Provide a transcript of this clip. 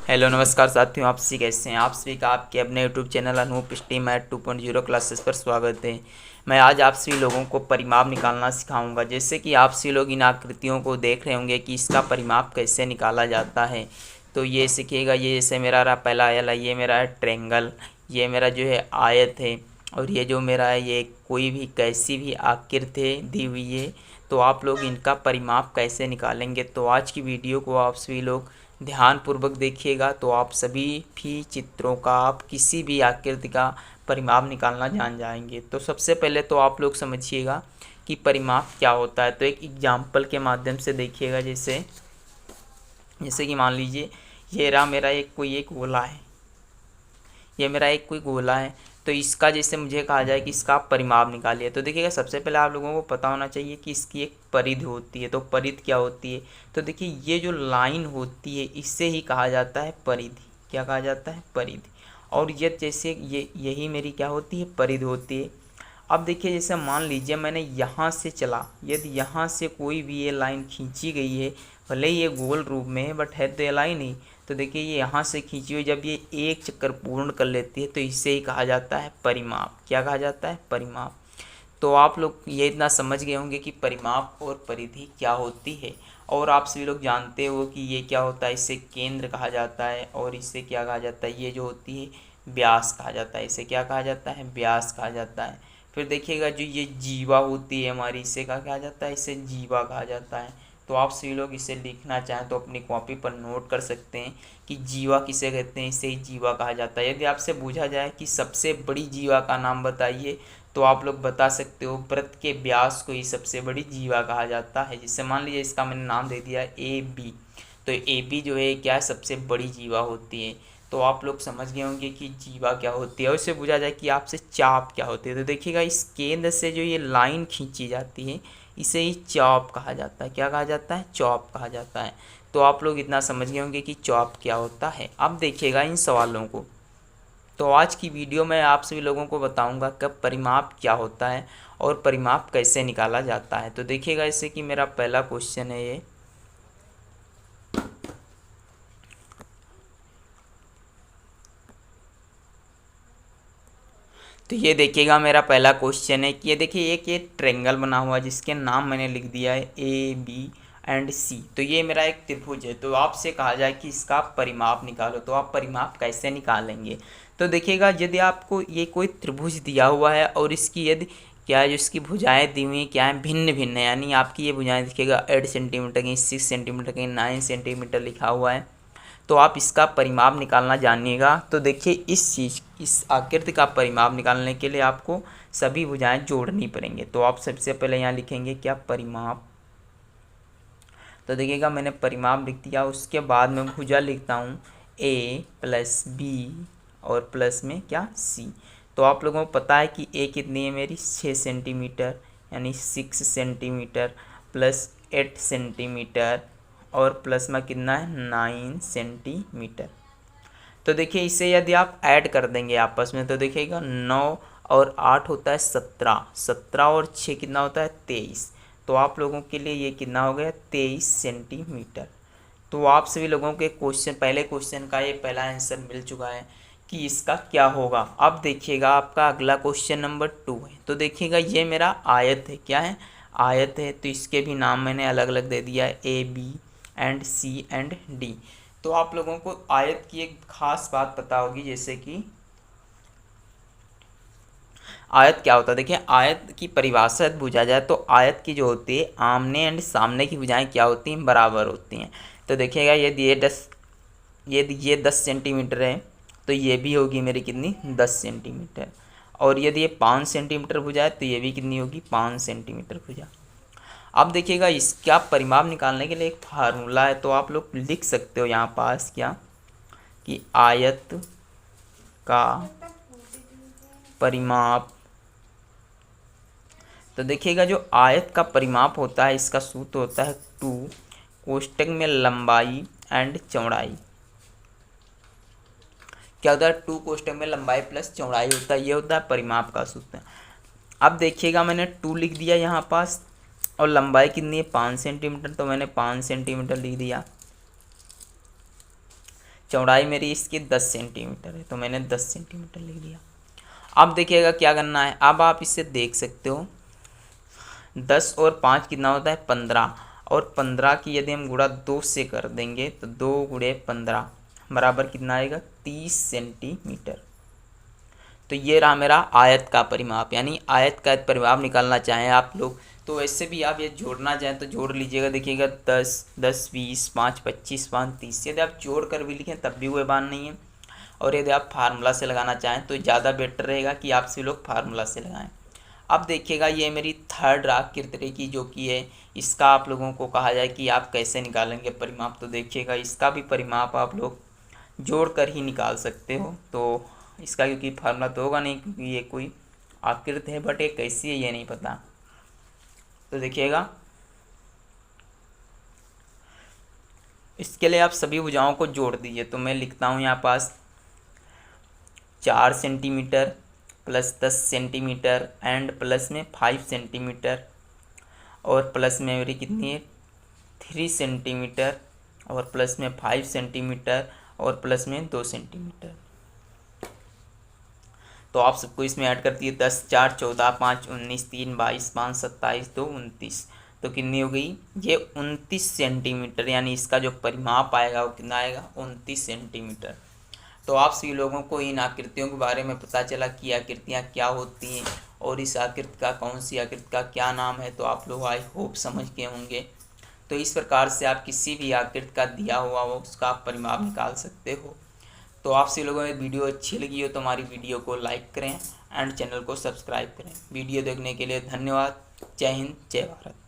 Hello नमस्कार साथियों, आप सभी कैसे हैं। आप सभी का आपके अपने YouTube channel Anoop stream at 2.0 classes पर स्वागत है। मैं आज आप सभी लोगों को परिमाप निकालना सिखाऊंगा। जैसे कि आप सभी लोग इन आकृतियों को देख रहे होंगे कि इसका परिमाप कैसे निकाला जाता है, तो ये सीखिएगा। ये जैसे मेरा रहा पहला आया, ये मेरा है ट्रेंगल, ये मेरा जो है आयत है, और ये जो मेरा है ये कोई भी कैसी भी आकृति दी हुई है। तो आप लोग इनका परिमाप कैसे निकालेंगे, तो आज की वीडियो को आप सभी लोग ध्यानपूर्वक देखिएगा, तो आप सभी भी चित्रों का, आप किसी भी आकृति का परिमाप निकालना जान जाएंगे। तो सबसे पहले तो आप लोग समझिएगा कि परिमाप क्या होता है। तो एक एग्जाम्पल के माध्यम से देखिएगा। जैसे जैसे कि मान लीजिए ये रहा मेरा एक गोला है, ये मेरा एक कोई गोला है। तो इसका जैसे मुझे कहा जाए कि इसका आप परिमाप निकालिए, तो देखिएगा सबसे पहले आप लोगों को पता होना चाहिए कि इसकी एक परिधि होती है। तो परिधि क्या होती है, तो देखिए ये जो लाइन होती है इससे ही कहा जाता है परिधि। क्या कहा जाता है, परिधि। और ये जैसे ये यही मेरी क्या होती है, परिधि होती है। अब देखिए जैसे मान लीजिए मैंने यहाँ से चला, यदि यहाँ से कोई भी ये लाइन खींची गई है, भले ही ये गोल रूप में है बट है तो ये लाइन ही। तो देखिए ये यहाँ से खींची हुई जब ये एक चक्कर पूर्ण कर लेती है तो इसे ही कहा जाता है परिमाप। क्या कहा जाता है, परिमाप। तो आप लोग ये इतना समझ गए होंगे कि परिमाप और परिधि क्या होती है। और आप सभी लोग जानते हो कि ये क्या होता है, इसे केंद्र कहा जाता है, और इसे क्या कहा जाता है, ये जो होती है व्यास कहा जाता है। इसे क्या कहा जाता है, व्यास कहा जाता है। फिर देखिएगा जो ये जीवा होती है हमारी, इसे क्या कहा जाता है, इसे जीवा कहा जाता है। तो आप सभी लोग इसे लिखना चाहें तो अपनी कॉपी पर नोट कर सकते हैं कि जीवा किसे कहते हैं, इसे ही जीवा कहा जाता है। यदि आपसे पूछा जाए कि सबसे बड़ी जीवा का नाम बताइए, तो आप लोग बता सकते हो वृत्त के व्यास को ही सबसे बड़ी जीवा कहा जाता है। जिससे मान लीजिए इसका मैंने नाम दे दिया ए बी, तो ए बी जो है क्या है, सबसे बड़ी जीवा होती है। तो आप लोग समझ गए होंगे कि जीवा क्या होती है। और इससे पूछा जाए कि आपसे चाप क्या होती है, तो देखिएगा इस केंद्र से जो ये लाइन खींची जाती है इसे ही चौप कहा जाता है। क्या कहा जाता है, चौप कहा जाता है। तो आप लोग इतना समझ गए होंगे कि चौप क्या होता है। अब देखिएगा इन सवालों को। तो आज की वीडियो में आप सभी लोगों को बताऊंगा कब परिमाप क्या होता है और परिमाप कैसे निकाला जाता है। तो देखिएगा जैसे कि मेरा पहला क्वेश्चन है ये, तो ये देखिएगा मेरा पहला क्वेश्चन है कि ये देखिए एक ये ट्रेंगल बना हुआ है जिसके नाम मैंने लिख दिया है ए बी एंड सी। तो ये मेरा एक त्रिभुज है। तो आपसे कहा जाए कि इसका परिमाप निकालो, तो आप परिमाप कैसे निकालेंगे। तो देखिएगा यदि आपको ये कोई त्रिभुज दिया हुआ है और इसकी यदि क्या है, जो इसकी भुजाएं दी हुई हैं क्या है, भिन्न भिन्न है। यानी आपकी ये भुजाएं देखिएगा 8 सेंटीमीटर की, 6 सेंटीमीटर की, 9 सेंटीमीटर लिखा हुआ है। तो आप इसका परिमाप निकालना जानिएगा। तो देखिए इस आकृति का परिमाप निकालने के लिए आपको सभी भुजाएं जोड़नी पड़ेंगे। तो आप सबसे पहले यहाँ लिखेंगे क्या, परिमाप। तो देखिएगा मैंने परिमाप लिख दिया। उसके बाद मैं भुजा लिखता हूँ ए प्लस बी और प्लस में क्या, सी। तो आप लोगों को पता है कि ए कितनी है मेरी, 6 सेंटीमीटर, यानी 6 सेंटीमीटर प्लस 8 सेंटीमीटर और प्लस में कितना है, 9 सेंटीमीटर। तो देखिए इसे यदि आप ऐड कर देंगे आपस में तो देखिएगा 9 और 8 होता है 17, 17 और 6 कितना होता है, 23। तो आप लोगों के लिए ये कितना हो गया, 23 सेंटीमीटर। तो आप सभी लोगों के क्वेश्चन, पहले क्वेश्चन का ये पहला आंसर मिल चुका है कि इसका क्या होगा। अब देखिएगा आपका अगला क्वेश्चन नंबर 2 है। तो देखिएगा ये मेरा आयत है, क्या है, आयत है। तो इसके भी नाम मैंने अलग अलग दे दिया है, A B and C and D. तो आप लोगों को आयत की एक खास बात पता होगी, जैसे कि आयत क्या होता है। देखिए आयत की परिभाषा पूछा जाए तो आयत की जो होती है, आमने एंड सामने की भुजाएं क्या होती हैं, बराबर होती हैं। तो देखिएगा यदि ये 10 सेंटीमीटर है तो ये भी होगी मेरी कितनी, 10 सेंटीमीटर। और यदि ये 5 सेंटीमीटर भुजा है तो ये भी कितनी होगी, 5 सेंटीमीटर भुजा। अब देखिएगा इसका परिमाप निकालने के लिए एक फार्मूला है। तो आप लोग लिख सकते हो यहाँ पास क्या, कि आयत का परिमाप। तो देखिएगा जो आयत का परिमाप होता है इसका सूत्र होता है 2 कोष्टक में लंबाई एंड चौड़ाई। क्या होता है, 2 कोष्टक में लंबाई प्लस चौड़ाई होता है, ये होता है परिमाप का सूत्र। अब देखिएगा मैंने 2 लिख दिया यहाँ पास, और लंबाई कितनी है, 5 सेंटीमीटर, तो मैंने 5 सेंटीमीटर लिख दिया। चौड़ाई मेरी इसकी 10 सेंटीमीटर है, तो मैंने 10 सेंटीमीटर लिख दिया। अब देखिएगा क्या करना है, अब आप इसे देख सकते हो 10 और 5 कितना होता है 15, और 15 की यदि हम गुणा 2 से कर देंगे तो 2 गुणे 15 बराबर कितना आएगा 30 सेंटीमीटर। तो ये रहा मेरा आयत का परिमाप, यानी आयत का परिमाप निकालना चाहें आप लोग तो वैसे भी आप ये जोड़ना चाहें तो जोड़ लीजिएगा। देखिएगा 10 10 20 5 25 5 30, यदि आप जोड़ कर भी लिखें तब भी कोई बात नहीं है। और यदि आप फार्मूला से लगाना चाहें तो ज़्यादा बेटर रहेगा कि आप सभी लोग फार्मूला से लगाएं। अब देखिएगा ये मेरी थर्ड आकृति की जो कि है, इसका आप लोगों को कहा जाए कि आप कैसे निकालेंगे परिमाप। तो देखिएगा इसका भी परिमाप आप लोग जोड़ कर ही निकाल सकते हो। तो इसका क्योंकि फार्मूला तो होगा नहीं, क्योंकि ये कोई आकृति है, बट ये कैसी है ये नहीं पता। तो देखिएगा इसके लिए आप सभी भुजाओं को जोड़ दीजिए। तो मैं लिखता हूँ यहाँ पास 4 centimetre plus 10 centimetre and plus में 5 सेंटीमीटर और प्लस में मेरी कितनी है 3 सेंटीमीटर और प्लस में 5 सेंटीमीटर और प्लस में 2 सेंटीमीटर। तो आप सबको इसमें ऐड कर दिए 10 4 14 5 19 3 22 5 27 2 29, तो कितनी हो गई ये 29 सेंटीमीटर, यानी इसका जो परिमाप आएगा वो कितना आएगा 29 सेंटीमीटर। तो आप सभी लोगों को इन आकृतियों के बारे में पता चला कि आकृतियाँ क्या होती हैं और इस आकृति का कौन सी आकृति का क्या नाम है। तो आप लोग आई होप समझ गए होंगे। तो इस प्रकार से आप किसी भी आकृति का दिया हुआ हो उसका आप परिमाप निकाल सकते हो। तो आप सभी लोगों को वीडियो अच्छी लगी हो तो हमारी वीडियो को लाइक करें एंड चैनल को सब्सक्राइब करें। वीडियो देखने के लिए धन्यवाद। जय हिंद, जय भारत।